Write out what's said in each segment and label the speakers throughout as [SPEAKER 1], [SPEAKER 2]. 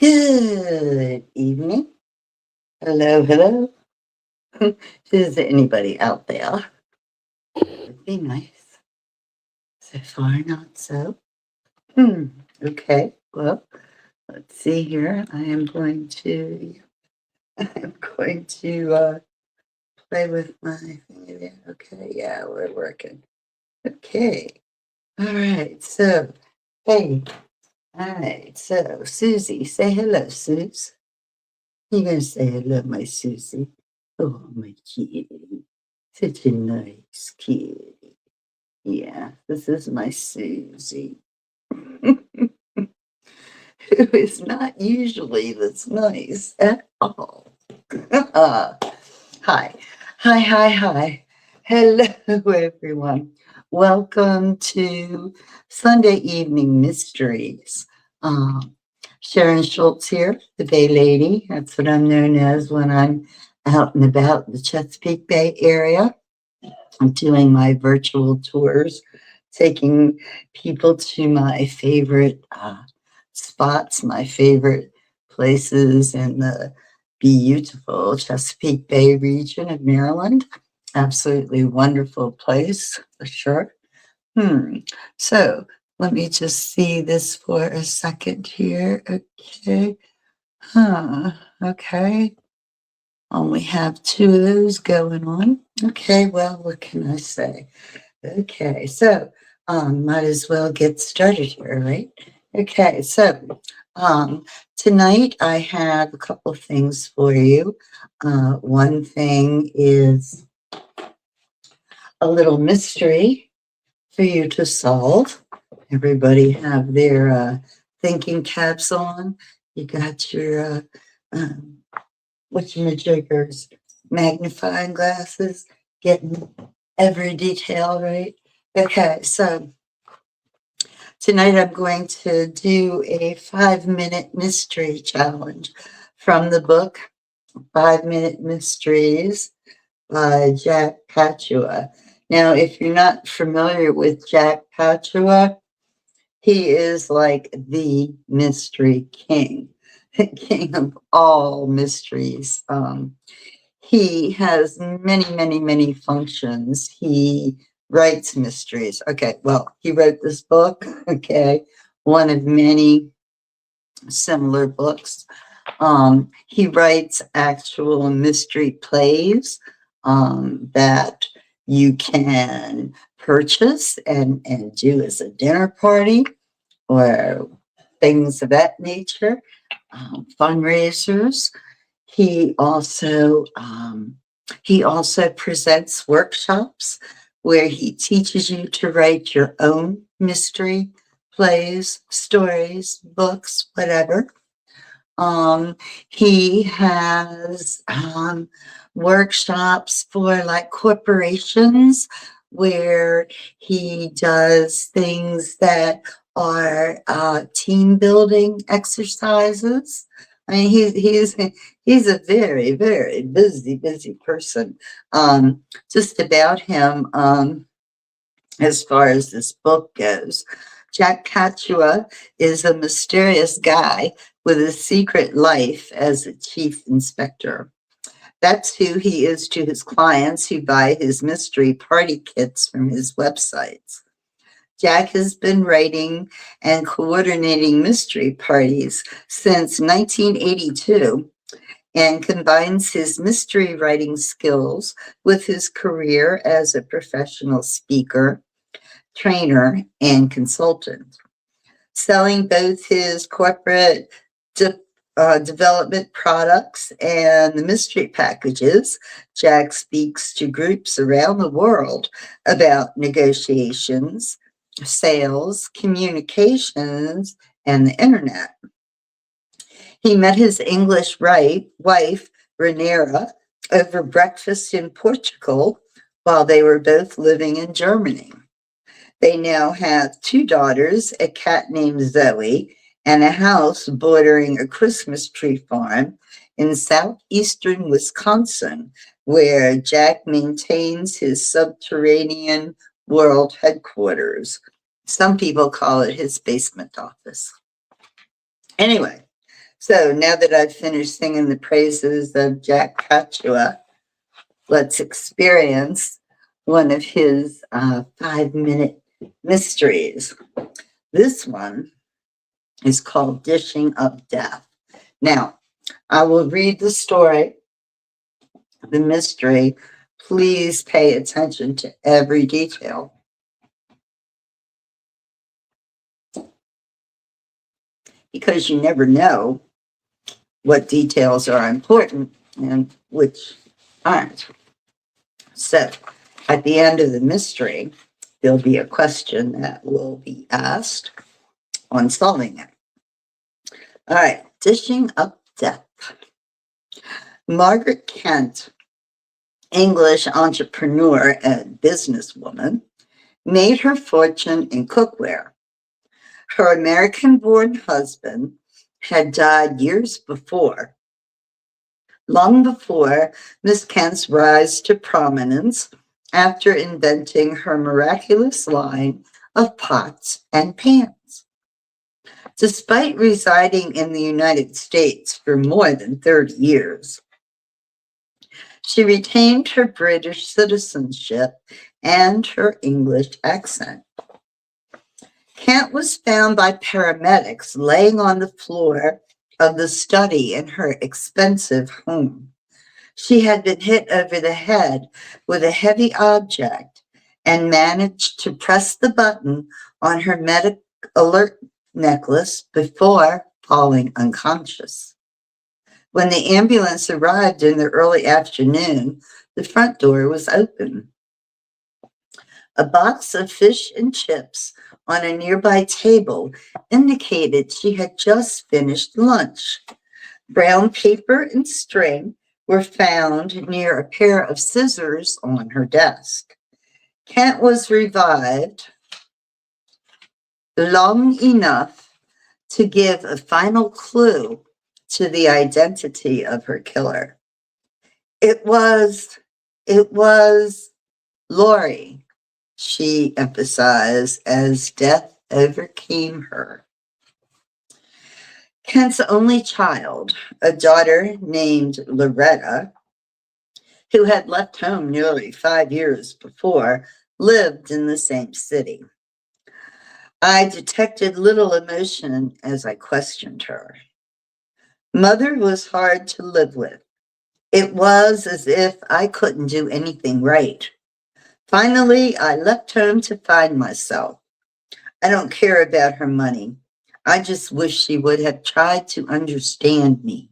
[SPEAKER 1] Good evening. Hello, hello. Is there anybody out there? Would be nice. So far, not so. Hmm. Okay. Well, let's see here. I'm going to play with my thing. Okay. Yeah, we're working. Okay. All right. So, hey. All right. So, Susie, say hello, Suze. You gonna say hello, my Susie? Oh, my kitty. Such a nice kitty. Yeah, this is my Susie, who is not usually this nice at all. Hi. Hi, hi, hi. Hello, everyone. Welcome to Sunday Evening Mysteries. Um, Sharon Schultz here, the Bay Lady. That's what I'm known as when I'm out and about the Chesapeake Bay area. I'm doing my virtual tours, taking people to my favorite spots, my favorite places in the beautiful Chesapeake Bay region of Maryland. Absolutely wonderful place for sure. So let me just see this for a second here. Okay. Huh. Okay. Only have two of those going on. Okay. Well, what can I say? Okay. So, might as well get started here, right? Okay. So, tonight I have a couple of things for you. One thing is a little mystery for you to solve. Everybody have their thinking caps on. You got your whatchamajiggers, magnifying glasses, getting every detail right. Okay, so tonight I'm going to do a 5-minute mystery challenge from the book 5-Minute Mysteries by Jack Patua. Now, if you're not familiar with Jack Patua, he is like the mystery king, king of all mysteries. He has many, many, many functions. He writes mysteries. Okay, well, he wrote this book, okay, one of many similar books. He writes actual mystery plays that you can purchase and do as a dinner party or things of that nature, fundraisers. He also he also presents workshops where he teaches you to write your own mystery plays, stories, books, whatever. Um, he has workshops for like corporations where he does things that are team building exercises. I mean, he's a very, very busy person. Just about him, as far as this book goes. Jack Catua is a mysterious guy with a secret life as a chief inspector. That's who he is to his clients who buy his mystery party kits from his websites. Jack has been writing and coordinating mystery parties since 1982 and combines his mystery writing skills with his career as a professional speaker, trainer, and consultant, selling both his corporate development products and the mystery packages. Jack speaks to groups around the world about negotiations, sales, communications, and the internet. He met his English wife, Renera, over breakfast in Portugal while they were both living in Germany. They now have two daughters, a cat named Zoe, and a house bordering a Christmas tree farm in southeastern Wisconsin, where Jack maintains his subterranean world headquarters. Some people call it his basement office. Anyway, So now that I've finished singing the praises of Jack Kerouac, let's experience one of his 5-minute mysteries. This one is called Dishing Up Death. Now, I will read the story, the mystery. Please pay attention to every detail. Because you never know what details are important and which aren't. So, at the end of the mystery, there'll be a question that will be asked on solving it. All right, dishing up death. Margaret Kent, English entrepreneur and businesswoman, made her fortune in cookware. Her American-born husband had died years before, long before Miss Kent's rise to prominence after inventing her miraculous line of pots and pans. Despite residing in the United States for more than 30 years, she retained her British citizenship and her English accent. Kent was found by paramedics laying on the floor of the study in her expensive home. She had been hit over the head with a heavy object and managed to press the button on her medic alert necklace before falling unconscious. When the ambulance arrived in the early afternoon, the front door was open. A box of fish and chips on a nearby table indicated she had just finished lunch. Brown paper and string were found near a pair of scissors on her desk. Kent was revived long enough to give a final clue to the identity of her killer. It was Laurie, she emphasized as death overcame her. Kent's only child, a daughter named Loretta, who had left home nearly 5 years before, lived in the same city. I detected little emotion as I questioned her. Mother was hard to live with. It was as if I couldn't do anything right. Finally, I left home to find myself. I don't care about her money. I just wish she would have tried to understand me.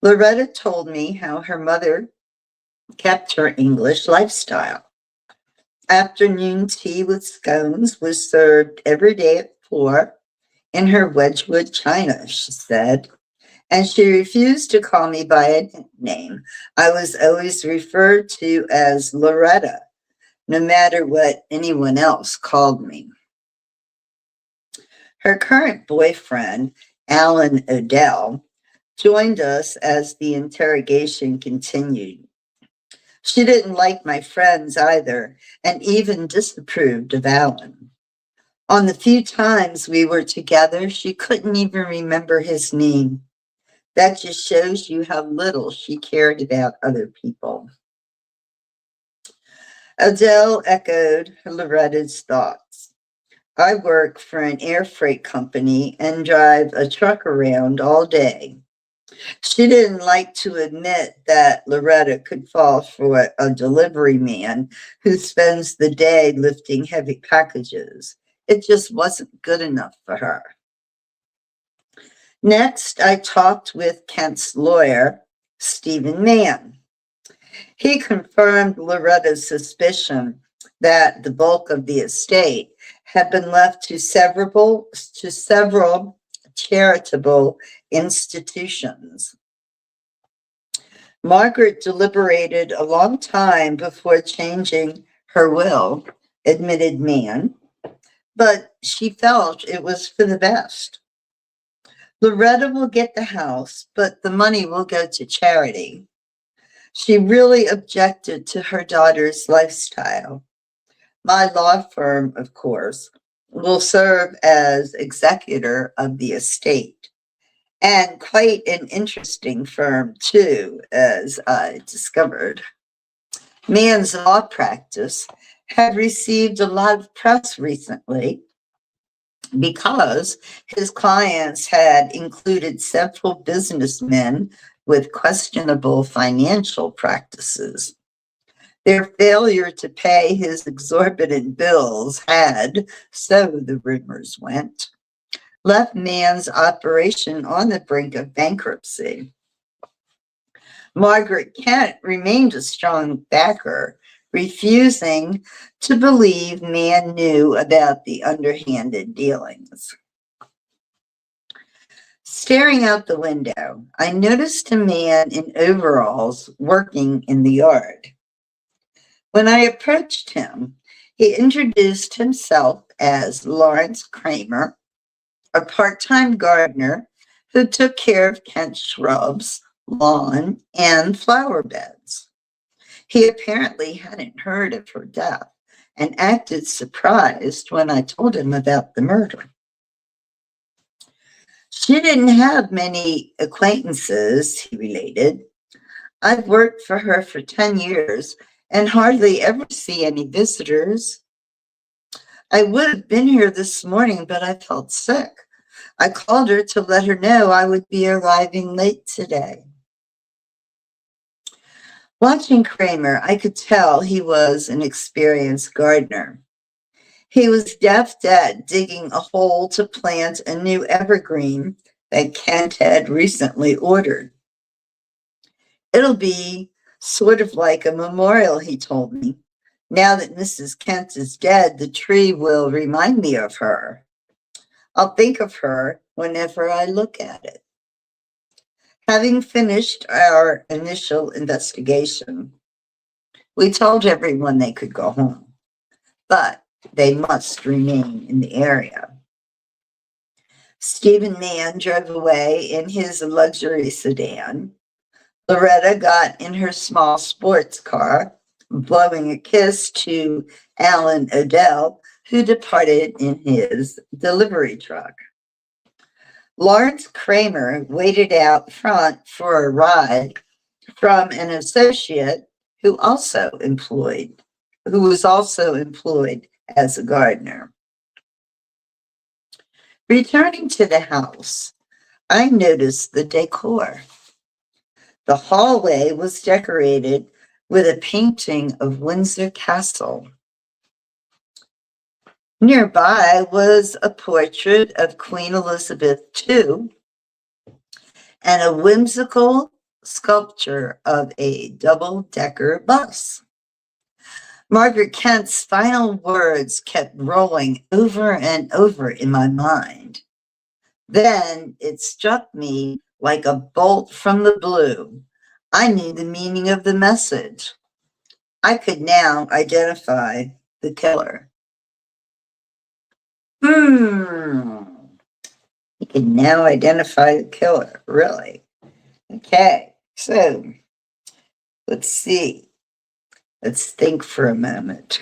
[SPEAKER 1] Loretta told me how her mother kept her English lifestyle. Afternoon tea with scones was served every day at 4 in her Wedgwood china, she said, and she refused to call me by a nickname. I was always referred to as Loretta, no matter what anyone else called me. Her current boyfriend, Alan Odell, joined us as the interrogation continued. She didn't like my friends either, and even disapproved of Alan. On the few times we were together, she couldn't even remember his name. That just shows you how little she cared about other people. Adele echoed Loretta's thoughts. I work for an air freight company and drive a truck around all day. She didn't like to admit that Loretta could fall for a delivery man who spends the day lifting heavy packages. It just wasn't good enough for her. Next, I talked with Kent's lawyer, Stephen Mann. He confirmed Loretta's suspicion that the bulk of the estate had been left to several charitable institutions. Margaret deliberated a long time before changing her will, admitted Mann, but she felt it was for the best. Loretta will get the house, but the money will go to charity. She really objected to her daughter's lifestyle. My law firm, of course, will serve as executor of the estate. and quite an interesting firm, too, as I discovered. Mann's law practice had received a lot of press recently because his clients had included several businessmen with questionable financial practices. Their failure to pay his exorbitant bills had, so the rumors went, left Mann's operation on the brink of bankruptcy. Margaret Kent remained a strong backer, refusing to believe Mann knew about the underhanded dealings. Staring out the window, I noticed a man in overalls working in the yard. When I approached him, he introduced himself as Lawrence Kramer, a part-time gardener who took care of Kent's shrubs, lawn, and flower beds. He apparently hadn't heard of her death and acted surprised when I told him about the murder. She didn't have many acquaintances, he related. I've worked for her for 10 years and hardly ever see any visitors. I would have been here this morning, but I felt sick. I called her to let her know I would be arriving late today. Watching Kramer, I could tell he was an experienced gardener. He was deft at digging a hole to plant a new evergreen that Kent had recently ordered. It'll be sort of like a memorial, he told me. Now that Mrs. Kent is dead, the tree will remind me of her. I'll think of her whenever I look at it. Having finished our initial investigation, we told everyone they could go home, but they must remain in the area. Stephen Mann drove away in his luxury sedan. Loretta got in her small sports car, blowing a kiss to Alan Odell, who departed in his delivery truck. Lawrence Kramer waited out front for a ride from an associate who was also employed as a gardener. Returning to the house, I noticed the decor. The hallway was decorated with a painting of Windsor Castle. Nearby was a portrait of Queen Elizabeth II and a whimsical sculpture of a double-decker bus. Margaret Kent's final words kept rolling over and over in my mind. Then it struck me like a bolt from the blue. I knew the meaning of the message. I could now identify the killer. You can now identify the killer, really. Okay, so let's see. Let's think for a moment.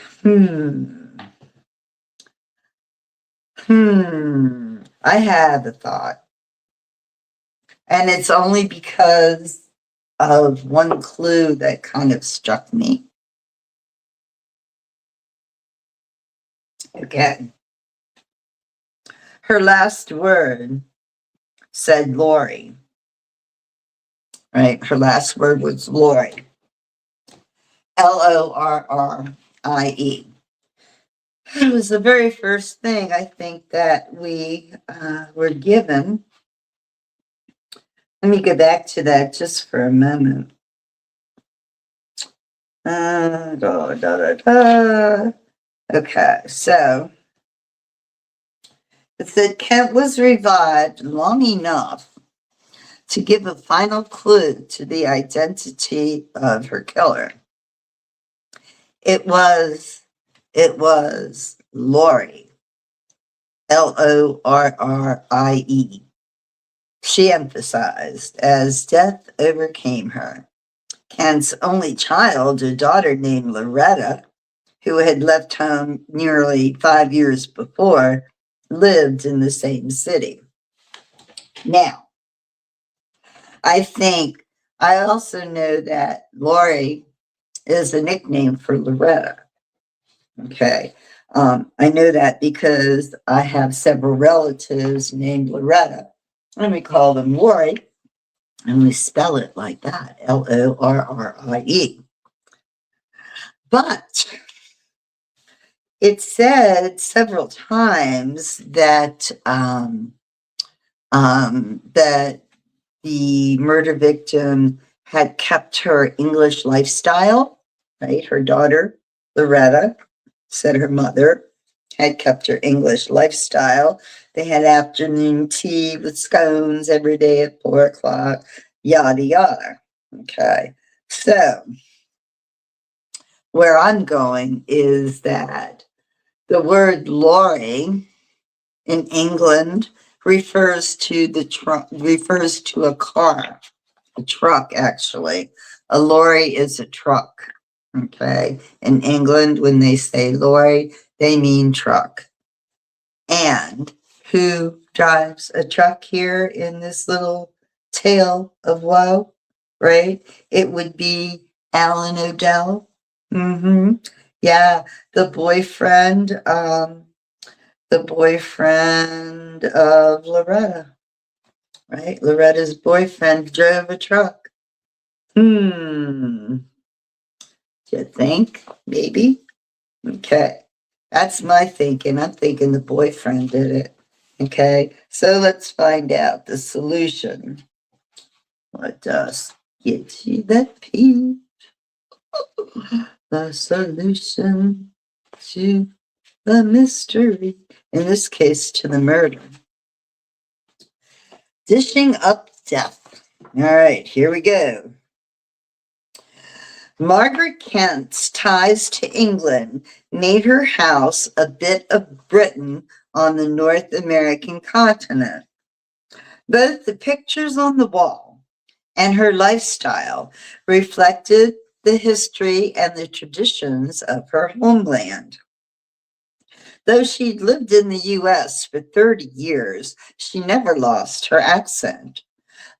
[SPEAKER 1] I have a thought. And it's only because of one clue that kind of struck me. Okay. Her last word said Lori. Right? Her last word was Lori. Lorrie. It was the very first thing I think that we were given. Let me go back to that just for a moment. Okay, so it said Kent was revived long enough to give a final clue to the identity of her killer. It was Lori. Lorrie. She emphasized as death overcame her. Kent's only child, a daughter named Loretta, who had left home nearly 5 years before, lived in the same city. Now, I also know that Lori is a nickname for Loretta. Okay. I know that because I have several relatives named Loretta, and we call them Lori, and we spell it like that, Lorrie. But it said several times that that the murder victim had kept her English lifestyle, right? Her daughter, Loretta, said her mother had kept her English lifestyle. They had afternoon tea with scones every day at 4 o'clock, yada, yada. Okay. So, where I'm going is that the word lorry in England refers to a car, a truck actually. A lorry is a truck. Okay. In England, when they say lorry, they mean truck. And who drives a truck here in this little tale of woe? Right? It would be Alan Odell. Mm-hmm. Yeah, the boyfriend of Loretta, right? Loretta's boyfriend drove a truck. Do you think? Maybe? Okay. That's my thinking. I'm thinking the boyfriend did it. Okay. So let's find out the solution. Let us get you that peach. The solution to the mystery. In this case, to the murder. Dishing up death. All right, here we go. Margaret Kent's ties to England made her house a bit of Britain on the North American continent. Both the pictures on the wall and her lifestyle reflected the history and the traditions of her homeland. Though she'd lived in the US for 30 years, she never lost her accent.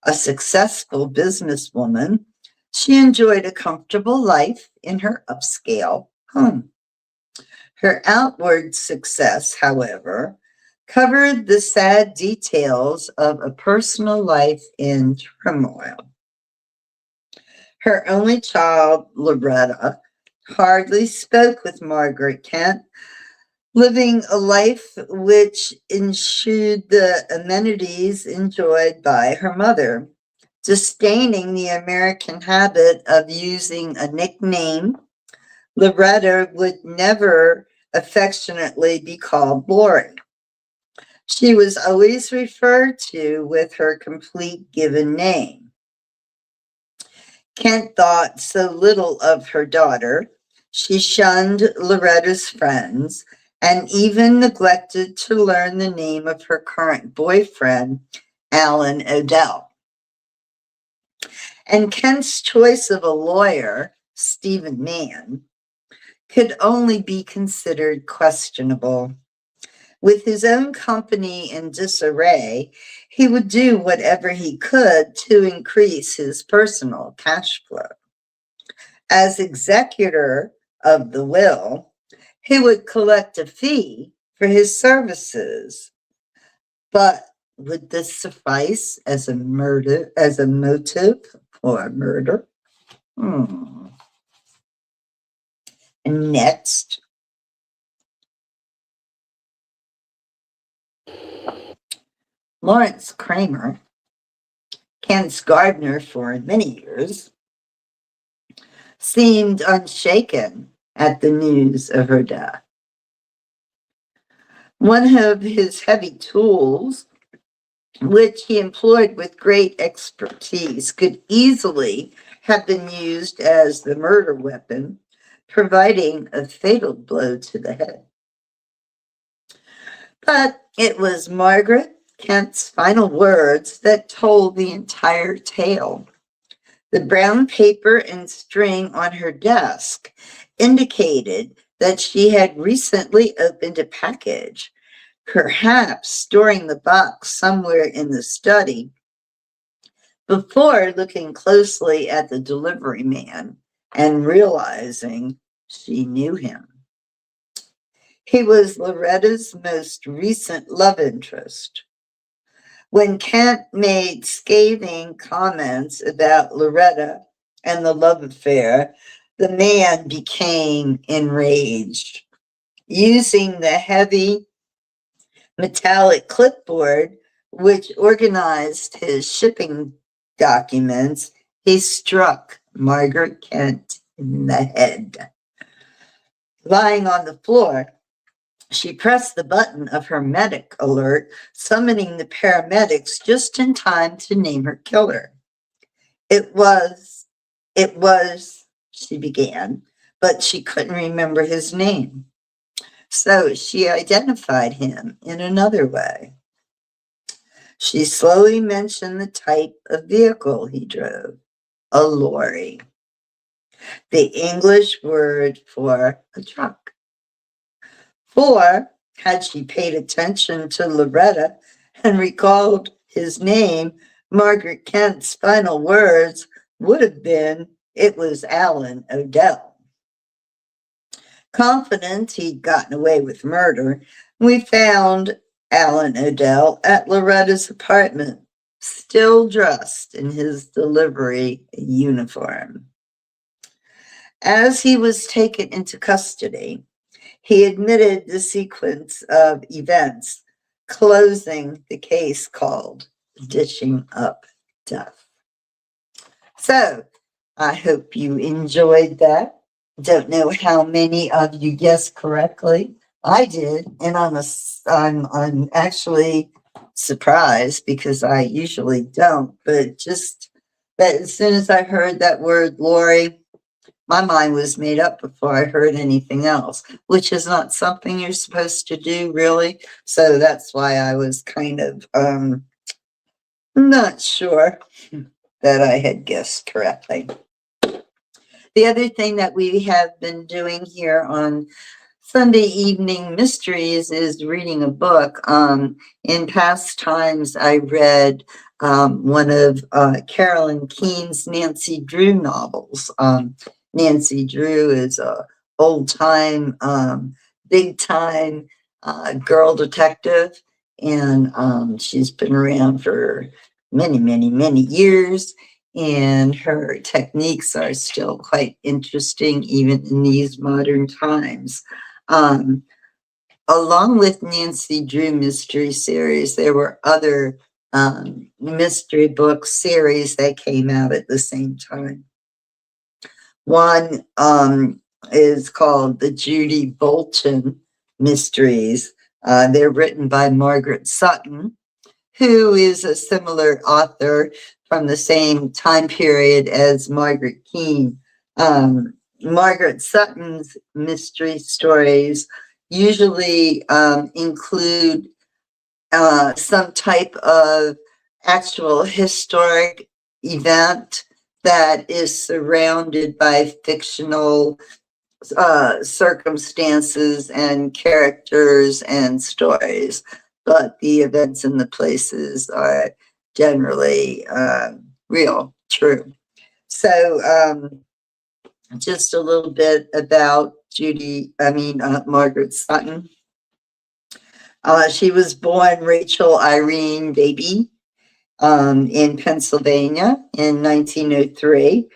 [SPEAKER 1] A successful businesswoman, she enjoyed a comfortable life in her upscale home. Her outward success, however, covered the sad details of a personal life in turmoil. Her only child, Loretta, hardly spoke with Margaret Kent, living a life which eschewed the amenities enjoyed by her mother. Disdaining the American habit of using a nickname, Loretta would never affectionately be called Lori. She was always referred to with her complete given name. Kent thought so little of her daughter, she shunned Loretta's friends and even neglected to learn the name of her current boyfriend, Alan Odell. And Kent's choice of a lawyer, Stephen Mann, could only be considered questionable. With his own company in disarray, he would do whatever he could to increase his personal cash flow. As executor of the will, he would collect a fee for his services. But would this suffice as a motive for a murder? And next, Lawrence Kramer, Kent's gardener for many years, seemed unshaken at the news of her death. One of his heavy tools, which he employed with great expertise, could easily have been used as the murder weapon, providing a fatal blow to the head. But it was Margaret Kent's final words that told the entire tale. The brown paper and string on her desk indicated that she had recently opened a package, perhaps storing the box somewhere in the study, before looking closely at the delivery man and realizing she knew him. He was Loretta's most recent love interest. When Kent made scathing comments about Loretta and the love affair, the man became enraged. Using the heavy metallic clipboard, which organized his shipping documents, he struck Margaret Kent in the head. Lying on the floor, she pressed the button of her medic alert, summoning the paramedics just in time to name her killer. It was, she began, but she couldn't remember his name. So she identified him in another way. She slowly mentioned the type of vehicle he drove, a lorry, the English word for a truck. For, had she paid attention to Loretta and recalled his name, Margaret Kent's final words would have been, it was Alan Odell. Confident he'd gotten away with murder, we found Alan Odell at Loretta's apartment, still dressed in his delivery uniform. As he was taken into custody, he admitted the sequence of events, closing the case called Dishing Up Death. So, I hope you enjoyed that. Don't know how many of you guessed correctly. I did, and I'm actually surprised because I usually don't. But just that as soon as I heard that word lorry, my mind was made up before I heard anything else, which is not something you're supposed to do, really. So that's why I was kind of not sure that I had guessed correctly. The other thing that we have been doing here on Sunday Evening Mysteries is reading a book. In past times, I read one of Carolyn Keane's Nancy Drew novels. Nancy Drew is a old-time, big-time girl detective, and she's been around for many, many, many years. And her techniques are still quite interesting, even in these modern times. Along with Nancy Drew mystery series, there were other mystery book series that came out at the same time. One is called the Judy Bolton Mysteries. They're written by Margaret Sutton, who is a similar author from the same time period as Margaret Keane. Margaret Sutton's mystery stories usually include some type of actual historic event that is surrounded by fictional circumstances and characters and stories, but the events and the places are generally real, true. So just a little bit about Margaret Sutton. She was born Rachel Irene Baby in Pennsylvania in 1903.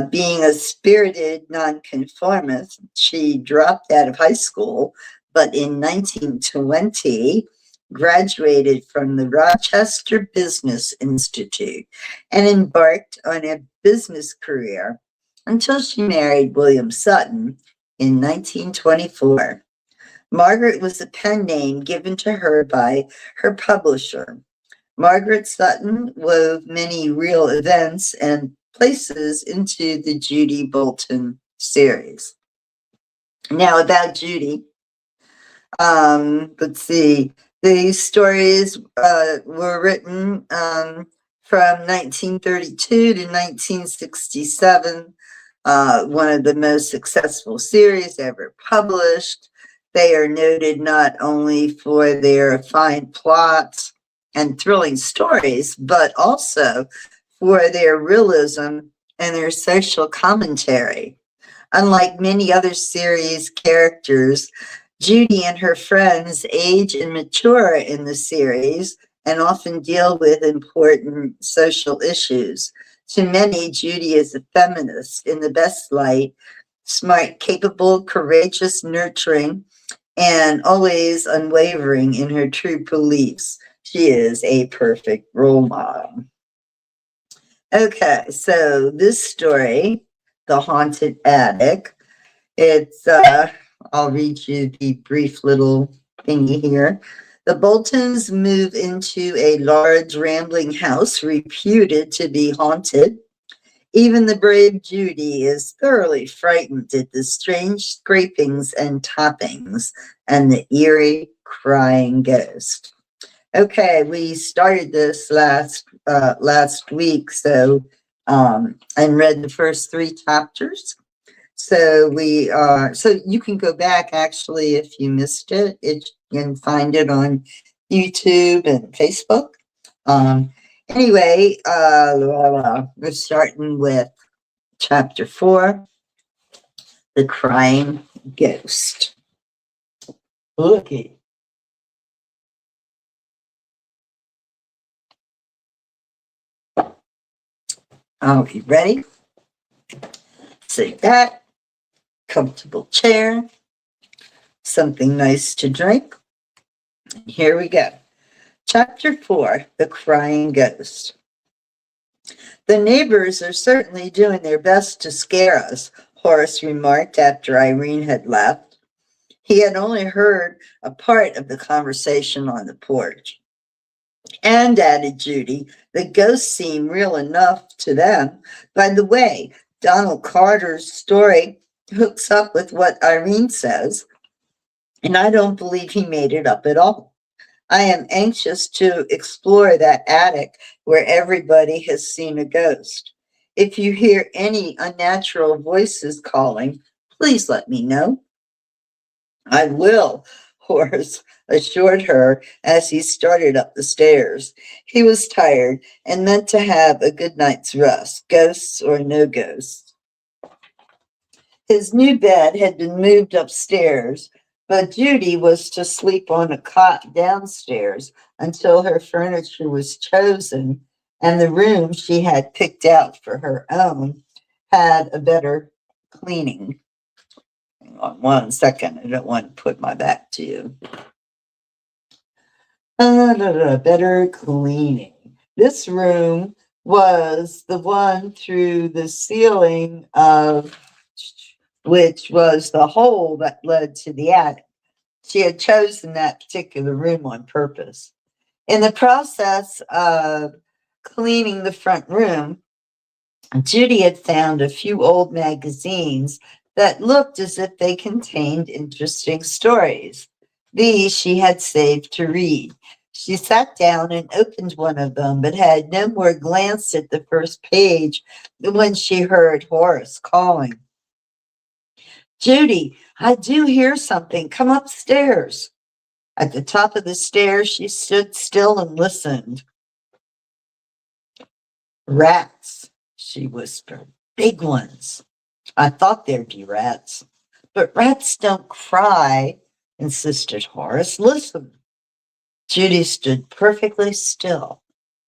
[SPEAKER 1] Being a spirited nonconformist, she dropped out of high school, but in 1920, graduated from the Rochester Business Institute and embarked on a business career until she married William Sutton in 1924. Margaret was a pen name given to her by her publisher. Margaret Sutton wove many real events and places into the Judy Bolton series. Now about Judy, let's see. These stories were written from 1932 to 1967, one of the most successful series ever published. They are noted not only for their fine plots and thrilling stories, but also for their realism and their social commentary. Unlike many other series characters, Judy and her friends age and mature in the series and often deal with important social issues. To many, Judy is a feminist in the best light, smart, capable, courageous, nurturing, and always unwavering in her true beliefs. She is a perfect role model. Okay, so this story, The Haunted Attic, it's, I'll read you the brief little thingy here. The Boltons move into a large, rambling house reputed to be haunted. Even the brave Judy is thoroughly frightened at the strange scrapings and tappings and the eerie crying ghost. Okay, we started this last week, so and read the first 3 chapters. So so you can go back actually if you missed it. You can find it on YouTube and Facebook. Anyway, we're starting with chapter 4, The Crying Ghost. Okay. You ready? Sit back, comfortable chair, something nice to drink. Here we go. Chapter 4, The Crying Ghost. The neighbors are certainly doing their best to scare us, Horace remarked after Irene had left. He had only heard a part of the conversation on the porch. And, added Judy, the ghosts seem real enough to them. By the way, Donald Carter's story hooks up with what Irene says, and I don't believe he made it up at all. I am anxious to explore that attic where everybody has seen a ghost. If you hear any unnatural voices calling, please let me know. I will, Horace assured her as he started up the stairs. He was tired and meant to have a good night's rest, ghosts or no ghosts. His new bed had been moved upstairs, but Judy was to sleep on a cot downstairs until her furniture was chosen and the room she had picked out for her own had a better cleaning. Hang on 1 second. I don't want to put my back to you. Better cleaning. This room was the one through the ceiling of which was the hole that led to the attic. She had chosen that particular room on purpose. In the process of cleaning the front room, Judy had found a few old magazines that looked as if they contained interesting stories. These she had saved to read. She sat down and opened one of them, but had no more glanced at the first page than when she heard Horace calling. Judy, I do hear something. Come upstairs. At the top of the stairs, she stood still and listened. Rats, she whispered. Big ones. I thought there'd be rats. But rats don't cry, insisted Horace. Listen. Judy stood perfectly still,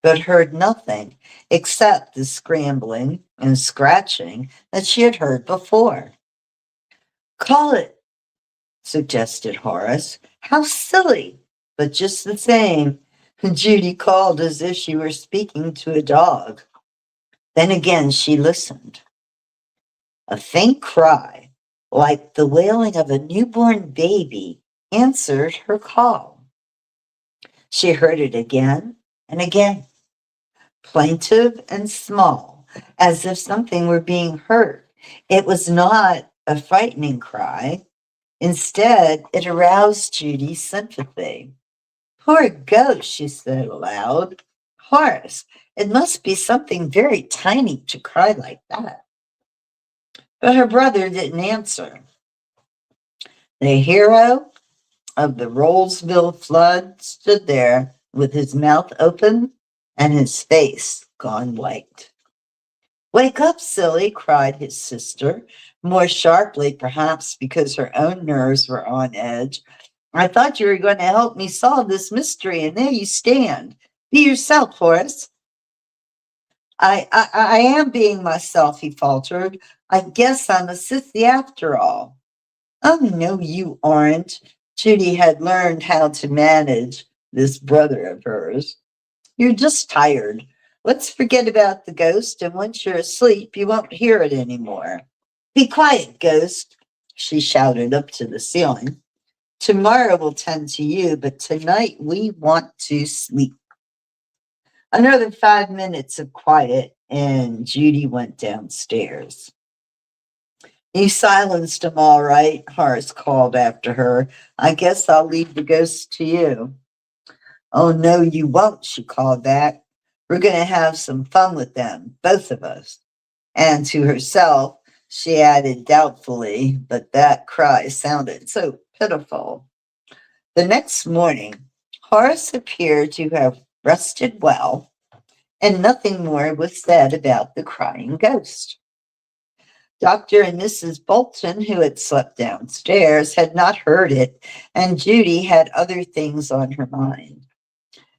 [SPEAKER 1] but heard nothing except the scrambling and scratching that she had heard before. Call it, suggested Horace. How silly, but just the same. Judy called as if she were speaking to a dog. Then again she listened. A faint cry, like the wailing of a newborn baby, answered her call. She heard it again and again, plaintive and small, as if something were being hurt. It was not a frightening cry. Instead, it aroused Judy's sympathy. Poor ghost, she said aloud. Horace, it must be something very tiny to cry like that. But her brother didn't answer. The hero of the Rollsville flood stood there with his mouth open and his face gone white. "Wake up, silly," cried his sister, more sharply perhaps because her own nerves were on edge. "I thought you were going to help me solve this mystery, and there you stand. Be yourself, Horace." I am being myself," he faltered. "I guess I'm a sissy after all." "Oh, no, you aren't." Judy had learned how to manage this brother of hers. "You're just tired. Let's forget about the ghost, and once you're asleep, you won't hear it anymore." "Be quiet, ghost," she shouted up to the ceiling. "Tomorrow will tend to you, but tonight we want to sleep." Another 5 minutes of quiet, and Judy went downstairs. "You silenced him all right," Horace called after her. "I guess I'll leave the ghost to you." "Oh, no, you won't," she called back. "We're going to have some fun with them, both of us." And to herself, she added doubtfully, but that cry sounded so pitiful. The next morning, Horace appeared to have rested well, and nothing more was said about the crying ghost. Dr. and Mrs. Bolton, who had slept downstairs, had not heard it, and Judy had other things on her mind.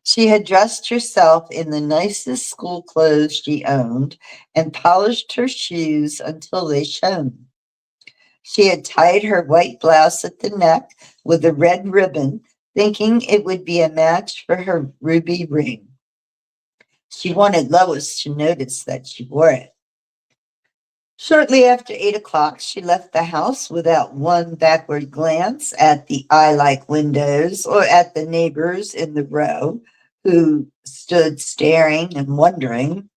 [SPEAKER 1] She had dressed herself in the nicest school clothes she owned and polished her shoes until they shone. She had tied her white blouse at the neck with a red ribbon, thinking it would be a match for her ruby ring. She wanted Lois to notice that she wore it. Shortly after 8 o'clock, she left the house without one backward glance at the eye-like windows or at the neighbors in the row who stood staring and wondering.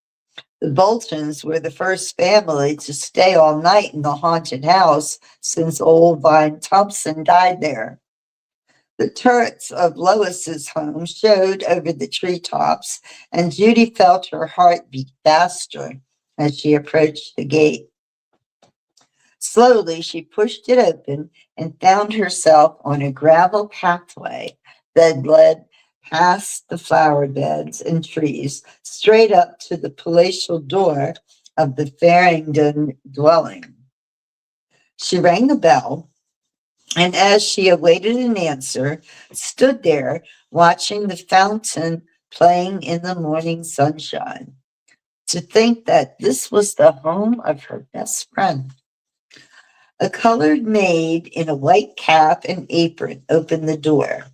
[SPEAKER 1] The Boltons were the first family to stay all night in the haunted house since old Vine Thompson died there. The turrets of Lois's home showed over the treetops, and Judy felt her heart beat faster as she approached the gate. Slowly, she pushed it open and found herself on a gravel pathway that led past the flower beds and trees straight up to the palatial door of the Farringdon dwelling. She rang the bell, and as she awaited an answer, stood there watching the fountain playing in the morning sunshine. To think that this was the home of her best friend. A colored maid in a white cap and apron opened the door.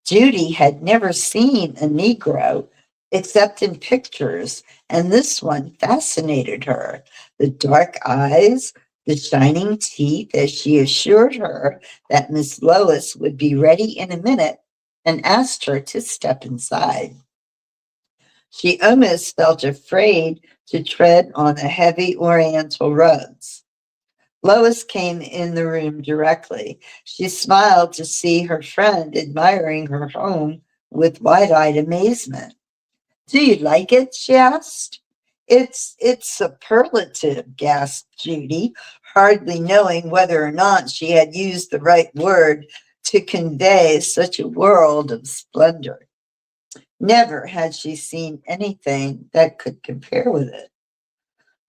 [SPEAKER 1] Judy had never seen a Negro except in pictures, and this one fascinated her. The dark eyes, the shining teeth, as she assured her that Miss Lois would be ready in a minute and asked her to step inside. She almost felt afraid to tread on the heavy oriental rugs. Lois came in the room directly. She smiled to see her friend admiring her home with wide-eyed amazement. "Do you like it?" she asked. It's superlative," gasped Judy, hardly knowing whether or not she had used the right word to convey such a world of splendor. Never had she seen anything that could compare with it.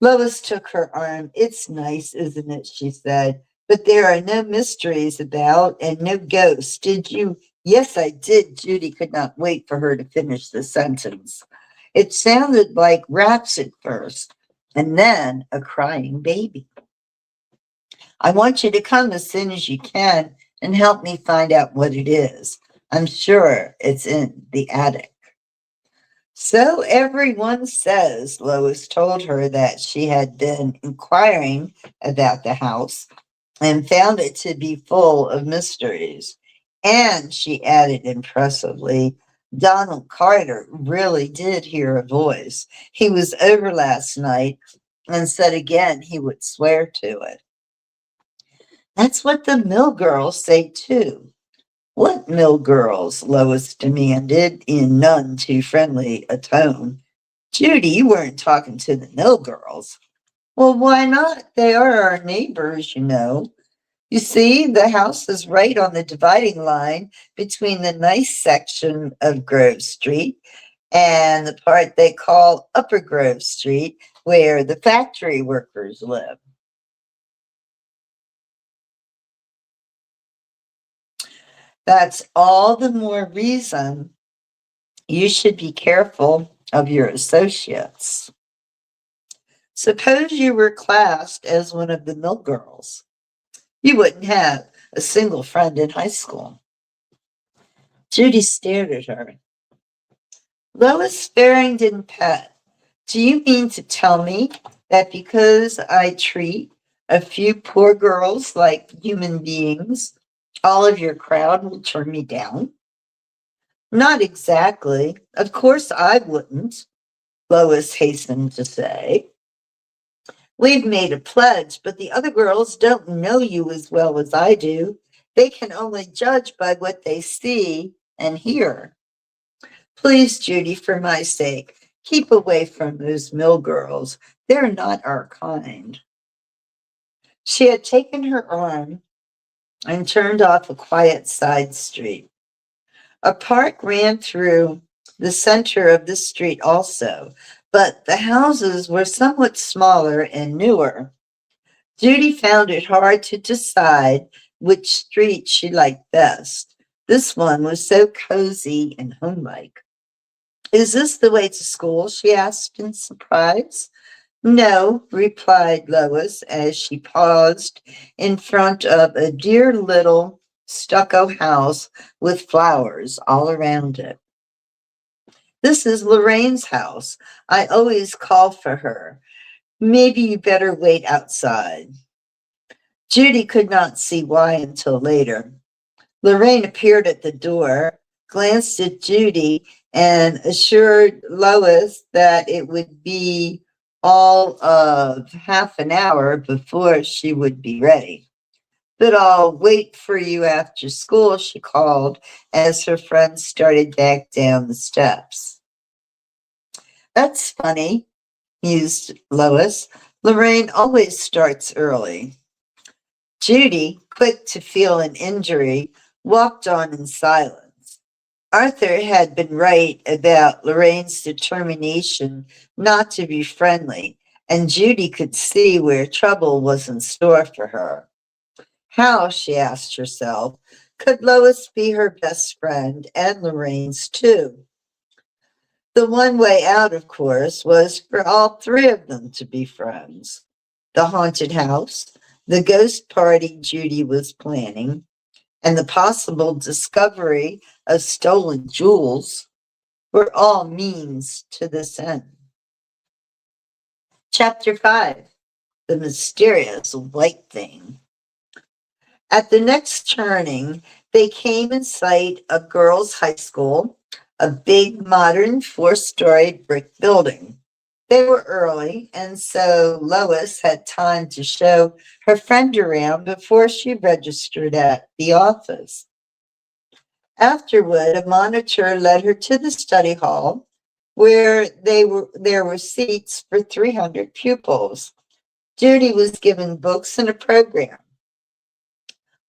[SPEAKER 1] Lois took her arm. "It's nice, isn't it?" she said. "But there are no mysteries about and no ghosts. Did you?" "Yes, I did." Judy could not wait for her to finish the sentence. "It sounded like raps at first, and then a crying baby. I want you to come as soon as you can and help me find out what it is. I'm sure it's in the attic." "So everyone says," Lois told her that she had been inquiring about the house and found it to be full of mysteries. "And," she added impressively, "Donald Carter really did hear a voice. He was over last night and said again he would swear to it." "That's what the mill girls say too." "What mill girls?" Lois demanded in none too friendly a tone. "Judy, you weren't talking to the mill girls." "Well, why not? They are our neighbors, you know. You see, the house is right on the dividing line between the nice section of Grove Street and the part they call Upper Grove Street, where the factory workers live. That's all the more reason you should be careful of your associates. Suppose you were classed as one of the mill girls. You wouldn't have a single friend in high school. Judy stared at her. Lois Farrington Pett, do you mean to tell me that because I treat a few poor girls like human beings, all of your crowd will turn me down? Not exactly. Of course I wouldn't, Lois hastened to say. We've made a pledge, but the other girls don't know you as well as I do. They can only judge by what they see and hear. Please, Judy, for my sake, keep away from those mill girls. They're not our kind. She had taken her arm and turned off a quiet side street. A park ran through the center of the street also, but the houses were somewhat smaller and newer. Judy found it hard to decide which street she liked best. This one was so cozy and homelike. Is this the way to school? She asked in surprise. No, replied Lois as she paused in front of a dear little stucco house with flowers all around it. This is Lorraine's house. I always call for her. Maybe you better wait outside. Judy could not see why until later. Lorraine appeared at the door, glanced at Judy, and assured Lois that it would be all of half an hour before she would be ready. But I'll wait for you after school, she called as her friend started back down the steps. That's funny, mused Lois. Lorraine always starts early. Judy, quick to feel an injury, walked on in silence. Arthur had been right about Lorraine's determination not to be friendly, and Judy could see where trouble was in store for her. How, she asked herself, could Lois be her best friend and Lorraine's too? The one way out, of course, was for all three of them to be friends. The haunted house, the ghost party Judy was planning, and the possible discovery of stolen jewels were all means to this end. Chapter 5, The Mysterious White Thing. At the next turning, they came in sight of girls' high school, a big modern four-story brick building. They were early, and so Lois had time to show her friend around before she registered at the office. Afterward, a monitor led her to the study hall where there were seats for 300 pupils. Judy was given books and a program.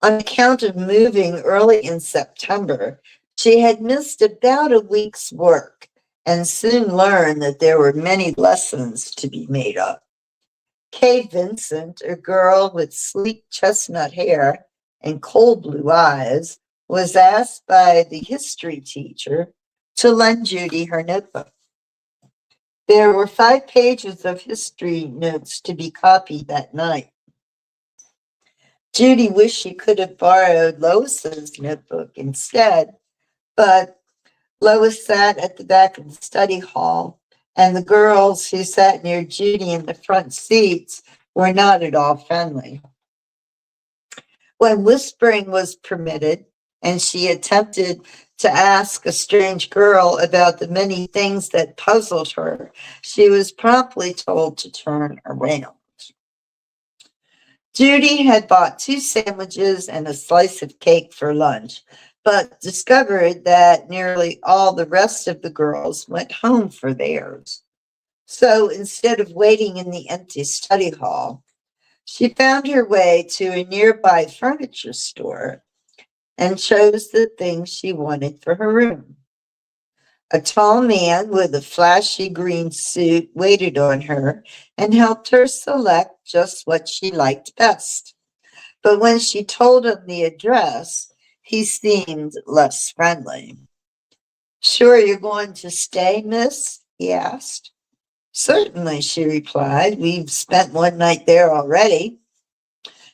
[SPEAKER 1] On account of moving early in September, she had missed about a week's work and soon learned that there were many lessons to be made up. Kay Vincent, a girl with sleek chestnut hair and coal blue eyes, was asked by the history teacher to lend Judy her notebook. There were 5 pages of history notes to be copied that night. Judy wished she could have borrowed Lois's notebook instead, but Lois sat at the back of the study hall, and the girls who sat near Judy in the front seats were not at all friendly. When whispering was permitted, and she attempted to ask a strange girl about the many things that puzzled her, she was promptly told to turn around. Judy had bought 2 sandwiches and a slice of cake for lunch, but discovered that nearly all the rest of the girls went home for theirs. So instead of waiting in the empty study hall, she found her way to a nearby furniture store and chose the things she wanted for her room. A tall man with a flashy green suit waited on her and helped her select just what she liked best. But when she told him the address, he seemed less friendly. Sure you're going to stay, miss? He asked. Certainly, she replied. We've spent one night there already.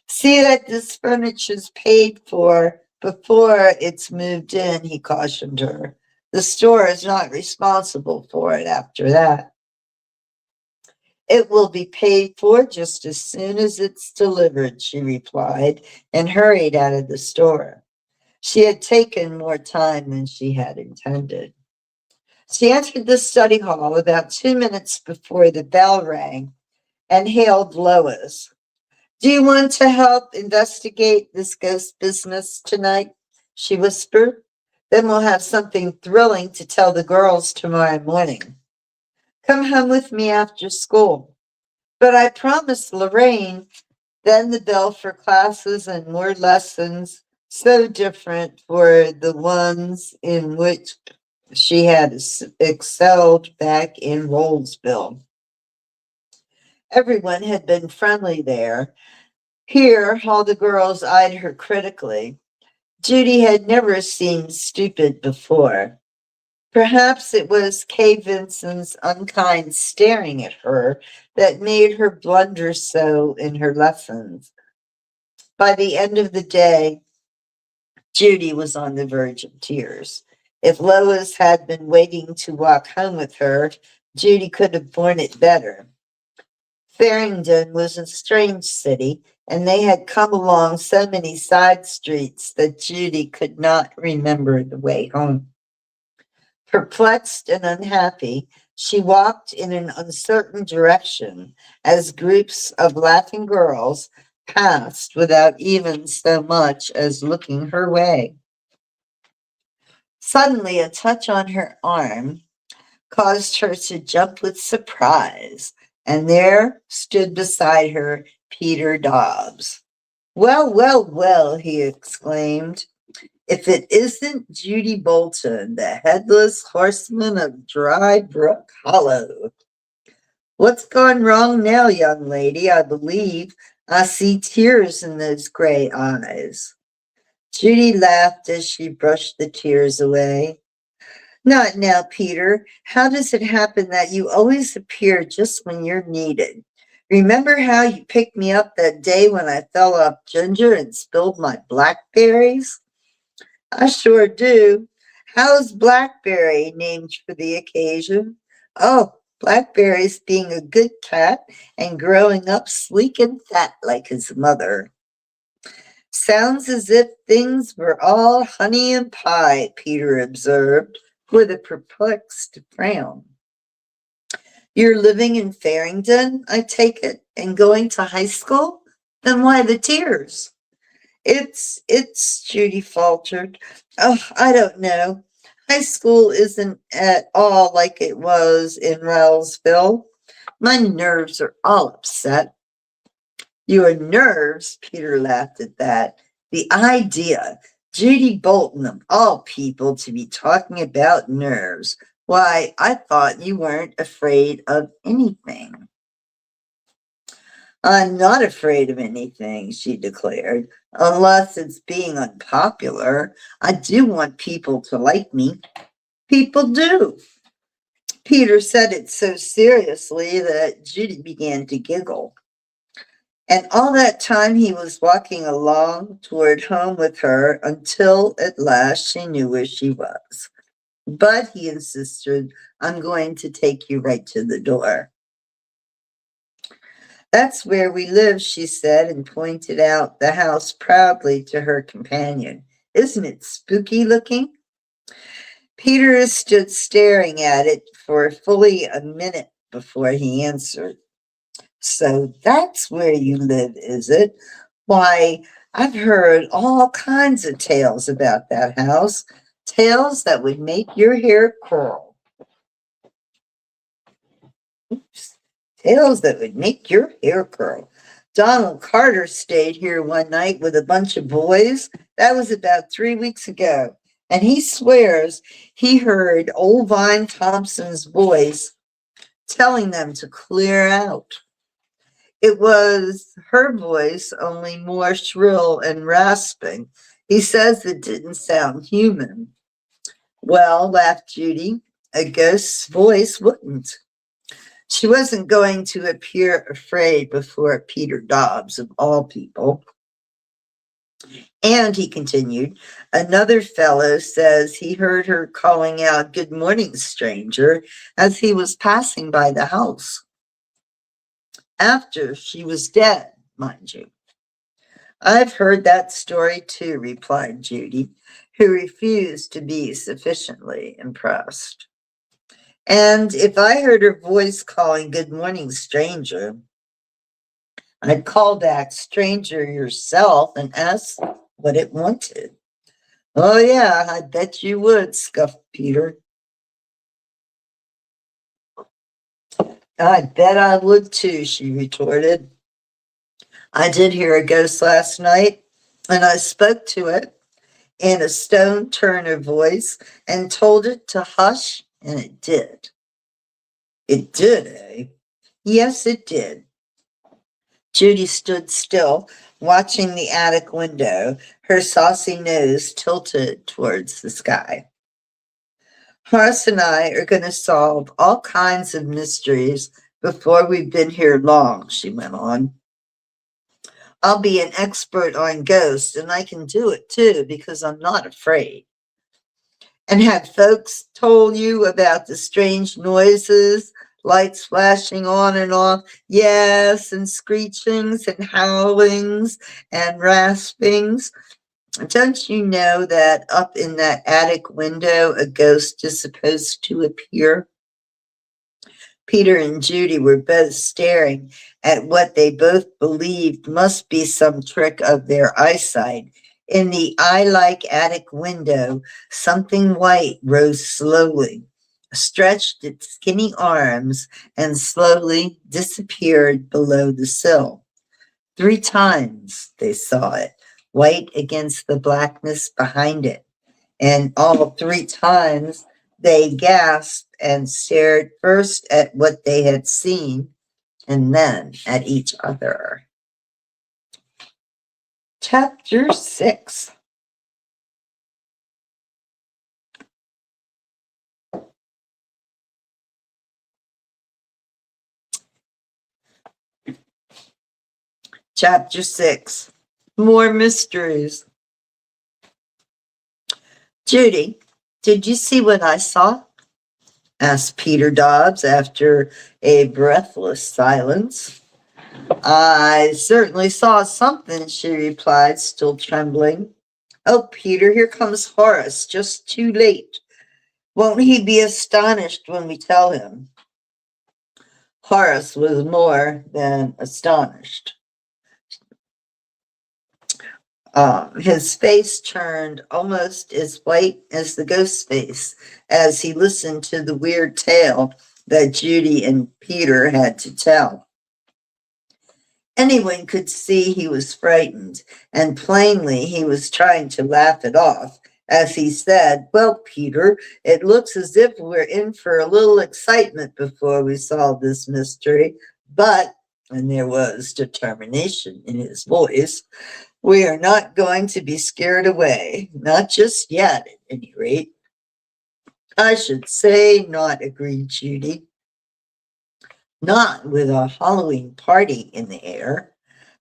[SPEAKER 1] See that this furniture's paid for before it's moved in, he cautioned her. The store is not responsible for it after that. It will be paid for just as soon as it's delivered, she replied, and hurried out of the store. She had taken more time than she had intended. She entered the study hall about 2 minutes before the bell rang and hailed Lois. Do you want to help investigate this ghost business tonight? She whispered. Then we'll have something thrilling to tell the girls tomorrow morning. Come home with me after school. But I promised Lorraine. Then the bell for classes and more lessons, so different for the ones in which she had excelled back in Rollsville. Everyone had been friendly there. Here, all the girls eyed her critically. Judy had never seemed stupid before. Perhaps it was Kay Vinson's unkind staring at her that made her blunder so in her lessons. By the end of the day, Judy was on the verge of tears. If Lois had been waiting to walk home with her, Judy could have borne it better. Farringdon was a strange city, and they had come along so many side streets that Judy could not remember the way home. Perplexed and unhappy, she walked in an uncertain direction as groups of laughing girls passed without even so much as looking her way. Suddenly, a touch on her arm caused her to jump with surprise, and there stood beside her Peter Dobbs. Well, well, well, he exclaimed. If it isn't Judy Bolton, the headless horseman of Dry Brook Hollow. What's gone wrong now, young lady? I believe I see tears in those gray eyes. Judy laughed as she brushed the tears away. Not now, Peter. How does it happen that you always appear just when you're needed? Remember how you picked me up that day when I fell off Ginger and spilled my blackberries? I sure do. How's Blackberry named for the occasion? Oh, Blackberry's being a good cat and growing up sleek and fat like his mother. Sounds as if things were all honey and pie, Peter observed with a perplexed frown. You're living in Farringdon, I take it, and going to high school? Then why the tears? It's, Judy faltered. Oh, I don't know. High school isn't at all like it was in Rowellsville. My nerves are all upset. Your nerves? Peter laughed at that. The idea, Judy Bolton of all people to be talking about nerves. Why, I thought you weren't afraid of anything. I'm not afraid of anything, she declared, unless it's being unpopular. I do want people to like me. People do. Peter said it so seriously that Judy began to giggle. And all that time he was walking along toward home with her until at last she knew where she was. But, he insisted, I'm going to take you right to the door. That's where we live, she said, and pointed out the house proudly to her companion. Isn't it spooky looking? Peter stood staring at it for fully a minute before he answered. So that's where you live, is it? Why, I've heard all kinds of tales about that house, tales that would make your hair curl. Oops. Tales that would make your hair curl. Donald Carter stayed here one night with a bunch of boys. That was about 3 weeks ago. and he swears he heard old Vine Thompson's voice telling them to clear out. It was her voice, only more shrill and rasping. He says it didn't sound human. Well, laughed Judy, a ghost's voice wouldn't. She wasn't going to appear afraid before Peter Dobbs, of all people. And he continued, another fellow says he heard her calling out, "Good morning, stranger," as he was passing by the house. After she was dead, mind you. I've heard that story too, replied Judy, who refused to be sufficiently impressed. And if I heard her voice calling, "Good morning, stranger," I'd call back, "Stranger yourself," and ask what it wanted. Oh, yeah, I bet you would, scuffed Peter. I bet I would too, she retorted. I did hear a ghost last night, and I spoke to it in a Stone Turner voice and told it to hush, and it did. It did, eh? Yes, it did. Judy stood still, watching the attic window, her saucy nose tilted towards the sky. Horace and I are going to solve all kinds of mysteries before we've been here long, she went on. I'll be an expert on ghosts, and I can do it too because I'm not afraid. And had folks told you about the strange noises, lights flashing on and off? Yes, and screechings and howlings and raspings. Don't you know that up in that attic window a ghost is supposed to appear? Peter and Judy were both staring at what they both believed must be some trick of their eyesight. In the eye-like attic window, something white rose slowly, stretched its skinny arms, and slowly disappeared below the sill. 3 times they saw it, white against the blackness behind it, and all 3 times they gasped and stared first at what they had seen and then at each other. Chapter 6. Chapter 6. More mysteries. Judy, did you see what I saw? Asked Peter Dobbs after a breathless silence. I certainly saw something, she replied, still trembling. Oh, Peter, here comes Horace, just too late. Won't he be astonished when we tell him? Horace was more than astonished. His face turned almost as white as the ghost's face as he listened to the weird tale that Judy and Peter had to tell. Anyone could see he was frightened, and plainly he was trying to laugh it off as he said, "Well, Peter, it looks as if we're in for a little excitement before we solve this mystery, but," and there was determination in his voice, "we are not going to be scared away, not just yet, at any rate." I should say not, agreed Judy. Not with a Halloween party in the air.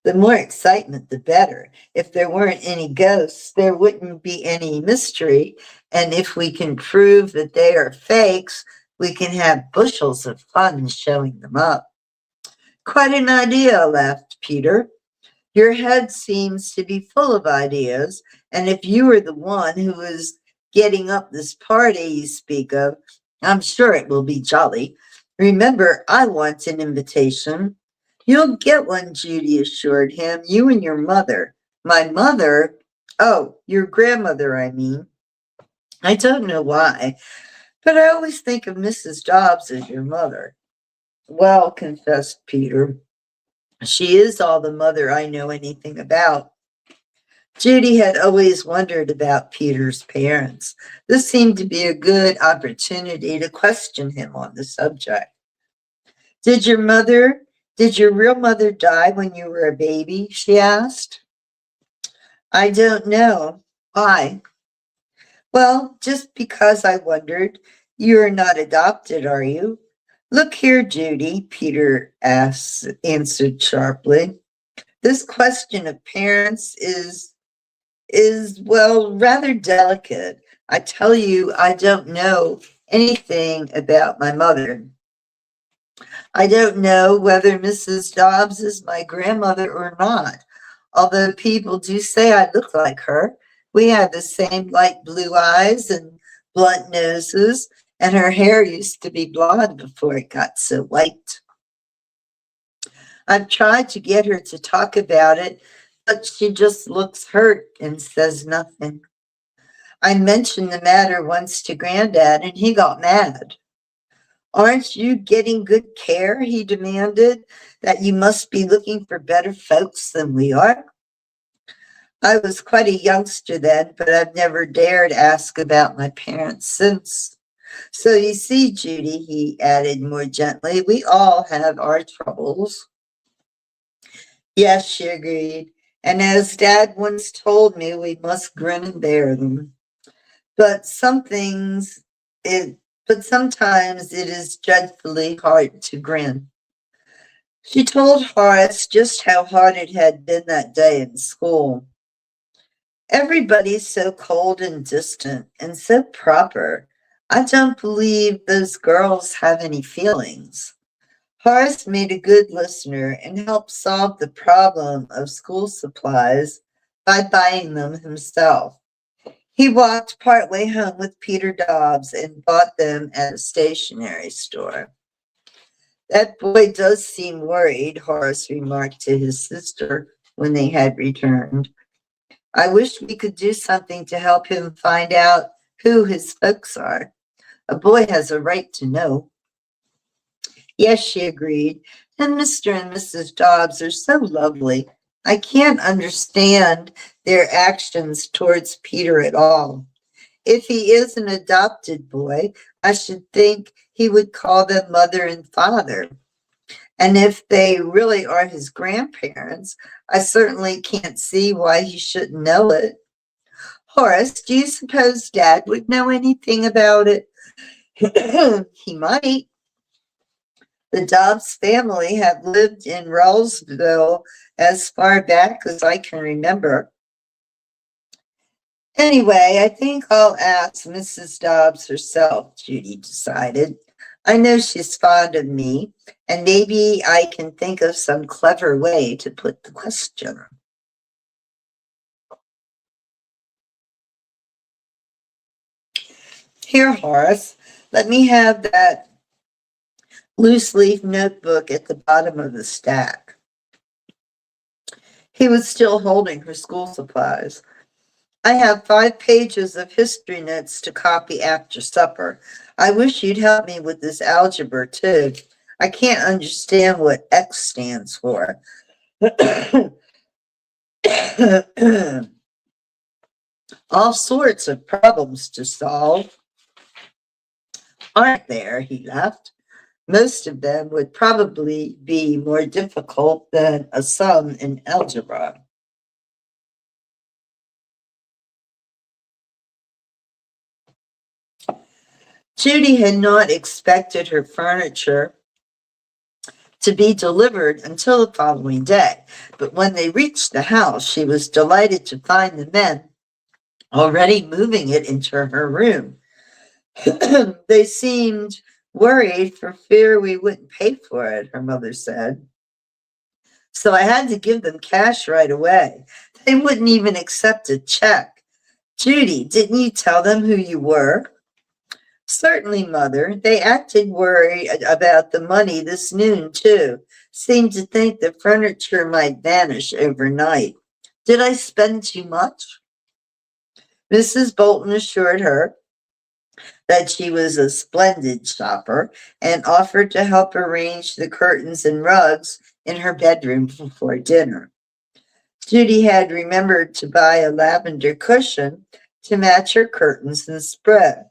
[SPEAKER 1] The more excitement, the better. If there weren't any ghosts, there wouldn't be any mystery. And if we can prove that they are fakes, we can have bushels of fun showing them up. Quite an idea, laughed Peter. Your head seems to be full of ideas, and if you were the one who is getting up this party you speak of, I'm sure it will be jolly. Remember, I want an invitation. You'll get one, Judy assured him. You and your mother. My mother? Oh, your grandmother, I mean. I don't know why, but I always think of Mrs. Dobbs as your mother. Well, confessed Peter, she is all the mother I know anything about. Judy had always wondered about Peter's parents. This seemed to be a good opportunity to question him on the subject. Did your mother, did your real mother die when you were a baby? She asked. I don't know. Why? Well, just because I wondered. You're not adopted, are you? Look here, Judy, Peter answered sharply. This question of parents is well rather delicate. I tell you, I don't know anything about my mother. I don't know whether Mrs. Dobbs is my grandmother or not, although people do say I look like her. We have the same light blue eyes and blunt noses, and her hair used to be blonde before it got so white. I've tried to get her to talk about it, but she just looks hurt and says nothing. I mentioned the matter once to Granddad, and he got mad. Aren't you getting good care? He demanded. That you must be looking for better folks than we are. I was quite a youngster then, but I've never dared ask about my parents since. So you see, Judy, he added more gently, we all have our troubles. Yes, she agreed. And as Dad once told me, we must grin and bear them. But some things, but sometimes it is dreadfully hard to grin. She told Horace just how hard it had been that day in school. Everybody's so cold and distant and so proper. I don't believe those girls have any feelings. Horace made a good listener and helped solve the problem of school supplies by buying them himself. He walked partway home with Peter Dobbs and bought them at a stationery store. That boy does seem worried, Horace remarked to his sister when they had returned. I wish we could do something to help him find out who his folks are. A boy has a right to know. Yes, she agreed. And Mr. and Mrs. Dobbs are so lovely. I can't understand their actions towards Peter at all. If he is an adopted boy, I should think he would call them mother and father. And if they really are his grandparents, I certainly can't see why he shouldn't know it. Horace, do you suppose Dad would know anything about it? He might. The Dobbs family have lived in Rollsville as far back as I can remember. Anyway, I think I'll ask Mrs. Dobbs herself, Judy decided. I know she's fond of me, and maybe I can think of some clever way to put the question. Here, Horace, let me have that loose leaf notebook at the bottom of the stack. He was still holding her school supplies. I have 5 pages of history notes to copy after supper. I wish you'd help me with this algebra, too. I can't understand what X stands for. All sorts of problems to solve, aren't there? He laughed. Most of them would probably be more difficult than a sum in algebra. Judy had not expected her furniture to be delivered until the following day, but when they reached the house, she was delighted to find the men already moving it into her room. They seemed worried for fear we wouldn't pay for it, her mother said. So I had to give them cash right away. They wouldn't even accept a check. Judy, didn't you tell them who you were? Certainly, Mother. They acted worried about the money this noon, too. Seemed to think the furniture might vanish overnight. Did I spend too much? Mrs. Bolton assured her that she was a splendid shopper and offered to help arrange the curtains and rugs in her bedroom before dinner. Judy had remembered to buy a lavender cushion to match her curtains and spread.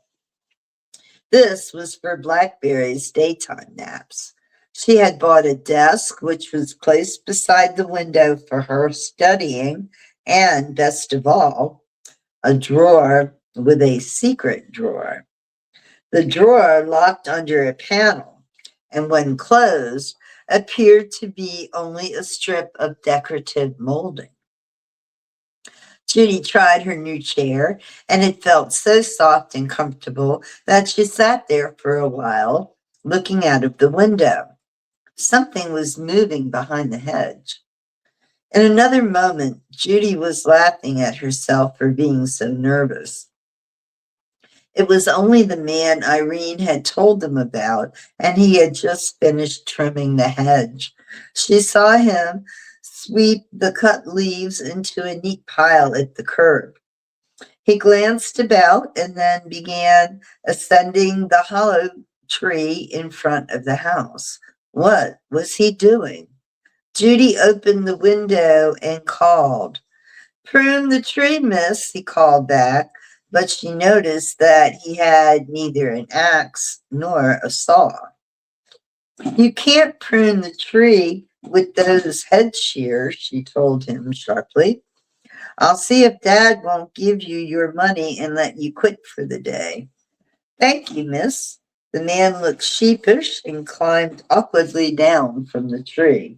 [SPEAKER 1] This was for Blackberry's daytime naps. She had bought a desk which was placed beside the window for her studying, and best of all, a drawer with a secret drawer. The drawer, locked under a panel, and when closed, appeared to be only a strip of decorative molding. Judy tried her new chair, and it felt so soft and comfortable that she sat there for a while, looking out of the window. Something was moving behind the hedge. In another moment, Judy was laughing at herself for being so nervous. It was only the man Irene had told them about, and he had just finished trimming the hedge. She saw him sweep the cut leaves into a neat pile at the curb. He glanced about and then began ascending the hollow tree in front of the house. What was he doing? Judy opened the window and called. "Prune the tree, miss," he called back, but she noticed that he had neither an axe nor a saw. "You can't prune the tree with those head shears," she told him sharply. "I'll see if Dad won't give you your money and let you quit for the day." "Thank you, miss." The man looked sheepish and climbed awkwardly down from the tree.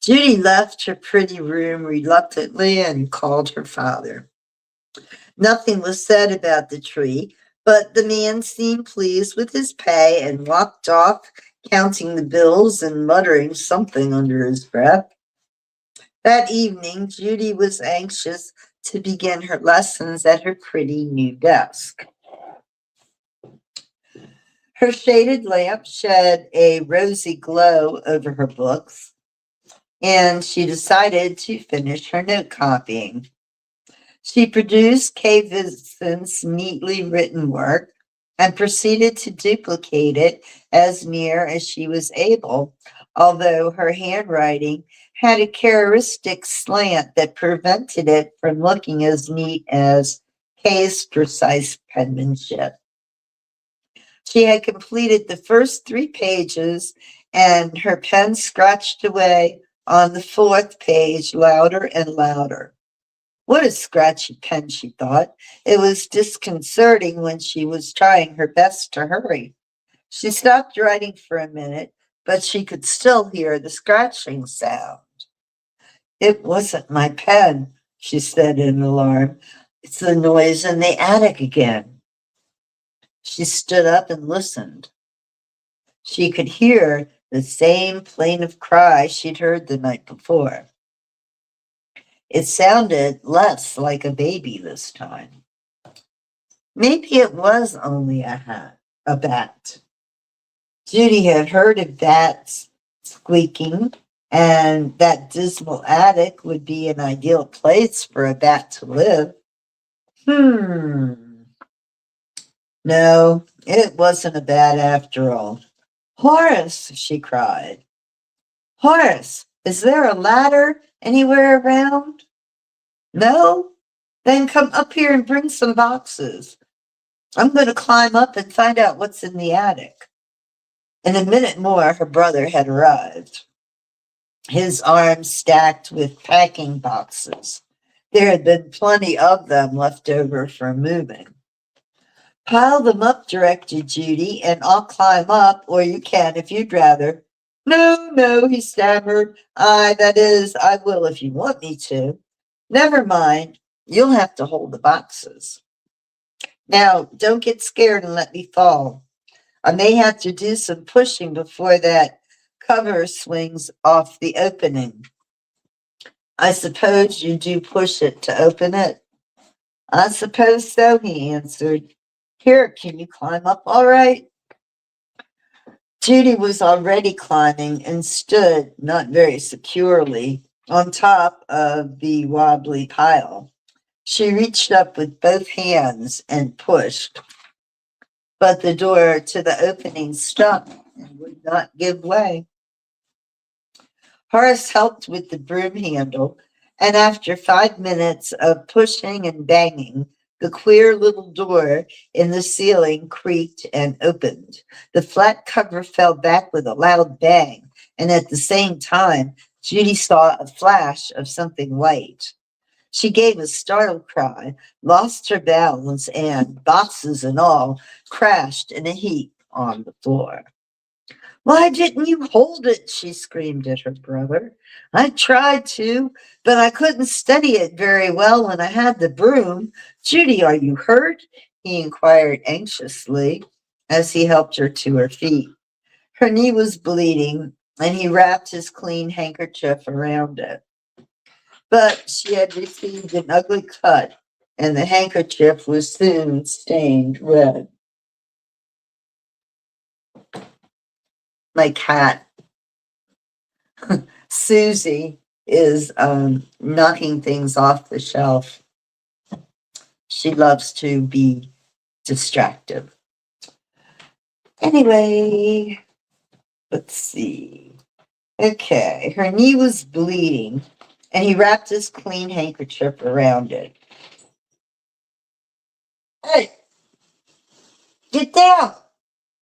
[SPEAKER 1] Judy left her pretty room reluctantly and called her father. Nothing was said about the tree, but the man seemed pleased with his pay and walked off, counting the bills and muttering something under his breath. That evening, Judy was anxious to begin her lessons at her pretty new desk. Her shaded lamp shed a rosy glow over her books, and she decided to finish her note copying. She produced Kay Vincent's neatly written work and proceeded to duplicate it as near as she was able, although her handwriting had a characteristic slant that prevented it from looking as neat as Kay's precise penmanship. She had completed the first 3 pages, and her pen scratched away on the 4th page louder and louder. What a scratchy pen, she thought. It was disconcerting when she was trying her best to hurry. She stopped writing for a minute, but she could still hear the scratching sound. "It wasn't my pen," she said in alarm. "It's the noise in the attic again." She stood up and listened. She could hear the same plaintive cry she'd heard the night before. It sounded less like a baby this time. Maybe it was only a bat. Judy had heard of bats squeaking, and that dismal attic would be an ideal place for a bat to live. No, it wasn't a bat after all. "Horace," she cried. "Horace, is there a ladder anywhere around?" "No? Then come up here and bring some boxes. I'm going to climb up and find out what's in the attic." In a minute more, her brother had arrived, his arms stacked with packing boxes. There had been plenty of them left over from moving. "Pile them up," directed Judy, "and I'll climb up, or you can if you'd rather." "No, no," he stammered. That is, I will if you want me to." "Never mind. You'll have to hold the boxes. Now, don't get scared and let me fall. I may have to do some pushing before that cover swings off the opening." "I suppose you do push it to open it?" "I suppose so," he answered. "Here, can you climb up all right?" Judy was already climbing and stood, not very securely, on top of the wobbly pile. She reached up with both hands and pushed, but the door to the opening stuck and would not give way. Horace helped with the broom handle, and after 5 minutes of pushing and banging, the queer little door in the ceiling creaked and opened. The flat cover fell back with a loud bang, and at the same time, Judy saw a flash of something white. She gave a startled cry, lost her balance, and, boxes and all, crashed in a heap on the floor. Why didn't you hold it? She screamed at her brother. I tried to, but I couldn't steady it very well when I had the broom. Judy, are you hurt? He inquired anxiously as he helped her to her feet. Her knee was bleeding, and he wrapped his clean handkerchief around it. But she had received an ugly cut, and the handkerchief was soon stained red. My cat, Susie, is knocking things off the shelf. She loves to be distractive. Anyway, let's see. Okay, her knee was bleeding, and he wrapped his clean handkerchief around it. Hey, get down!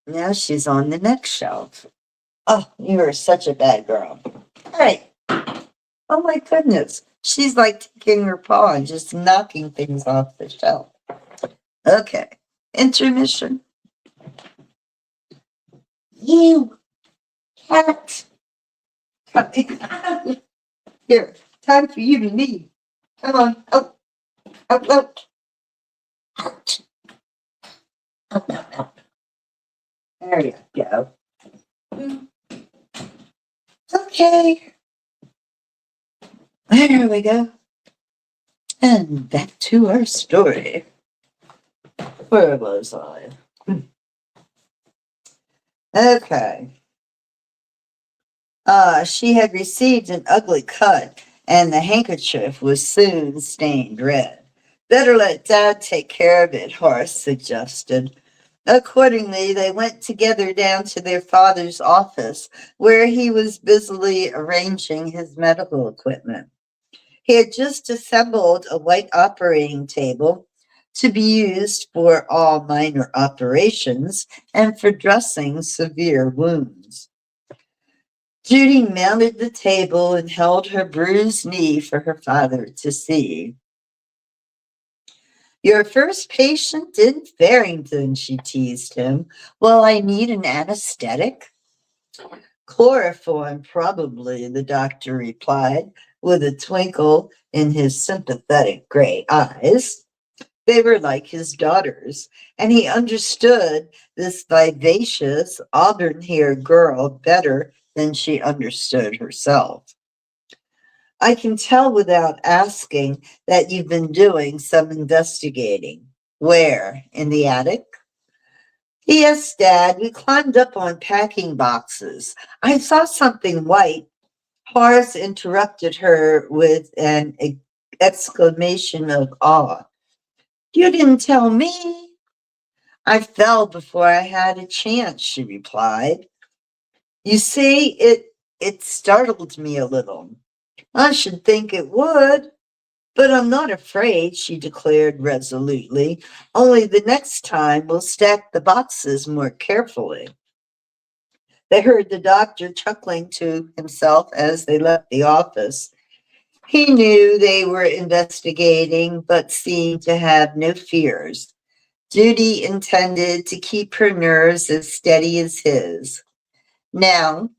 [SPEAKER 1] Now she's on the next shelf. Oh, you are such a bad girl. Hey, oh my goodness. She's like taking her paw and just knocking things off the shelf. Okay, intermission. You cat. Here, time for you to leave. Come on, out, out, out. Out. Out, out, out. There you go. Okay. There we go. And back to our story. Where was I? Okay. She had received an ugly cut, and the handkerchief was soon stained red. Better let Dad take care of it, Horace suggested. Accordingly, they went together down to their father's office, where he was busily arranging his medical equipment. He had just assembled a white operating table to be used for all minor operations and for dressing severe wounds. Judy mounted the table and held her bruised knee for her father to see. Your first patient in Farrington, she teased him. Well, I need an anesthetic. Chloroform, probably, the doctor replied, with a twinkle in his sympathetic gray eyes. They were like his daughters, and he understood this vivacious, auburn-haired girl better than she understood herself. I can tell without asking that you've been doing some investigating. Where? In the attic? Yes, Dad. We climbed up on packing boxes. I saw something white. Horace interrupted her with an exclamation of awe. You didn't tell me. I fell before I had a chance, she replied. You see, it startled me a little. I should think it would. But I'm not afraid, she declared resolutely. Only the next time we'll stack the boxes more carefully. They heard the doctor chuckling to himself as they left the office. He knew they were investigating, but seemed to have no fears. Judy intended to keep her nerves as steady as his. Now,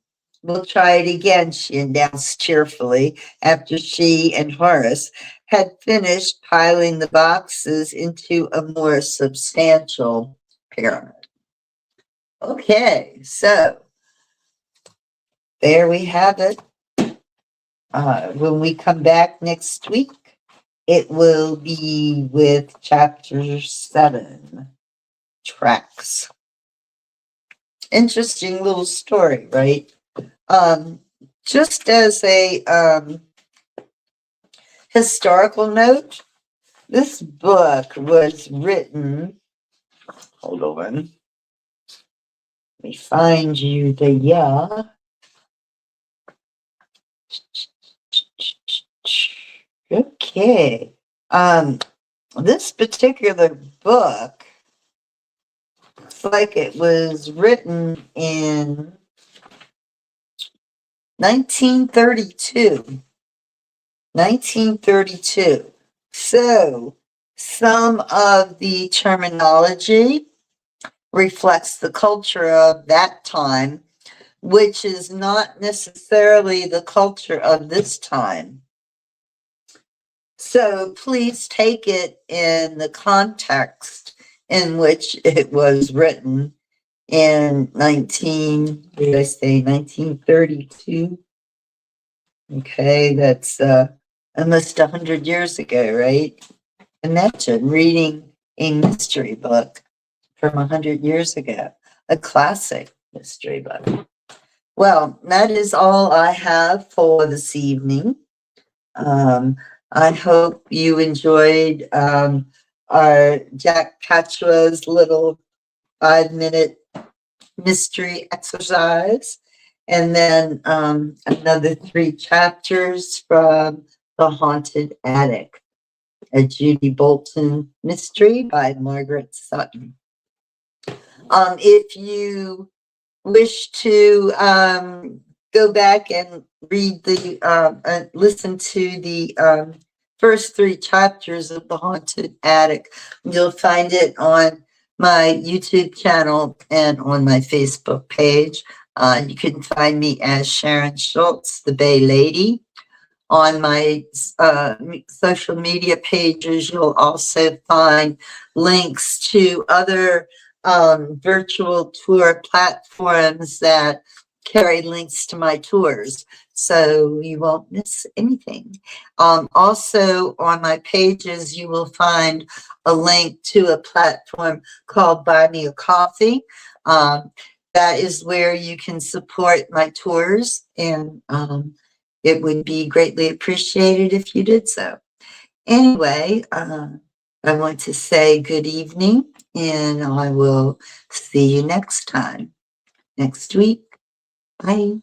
[SPEAKER 1] we'll try it again, she announced cheerfully after she and Horace had finished piling the boxes into a more substantial pyramid. Okay, so there we have it. When we come back next week, it will be with chapter 7, Tracks. Interesting little story, right? Just as a historical note, this book was written, hold on, let me find you the year. Okay. This particular book looks like it was written in 1932. 1932. So some of the terminology reflects the culture of that time, which is not necessarily the culture of this time. So please take it in the context in which it was written in 1932? Okay, that's almost 100 years ago, right? Imagine reading a mystery book from 100 years ago, a classic mystery book. Well, that is all I have for this evening. I hope you enjoyed our Jack Pachua's little 5-minute mystery exercise, and then another 3 chapters from The Haunted Attic, a Judy Bolton mystery by Margaret Sutton. If you wish to go back and read listen to the first 3 chapters of The Haunted Attic, you'll find it on my YouTube channel and on my Facebook page. You can find me as Sharon Schultz, the Bay Lady. On my social media pages, you'll also find links to other virtual tour platforms that carry links to my tours, so you won't miss anything. Also on my pages, you will find a link to a platform called Buy Me a Coffee. That is where you can support my tours, and it would be greatly appreciated if you did so. Anyway, I want to say good evening, and I will see you next time, next week. Bye.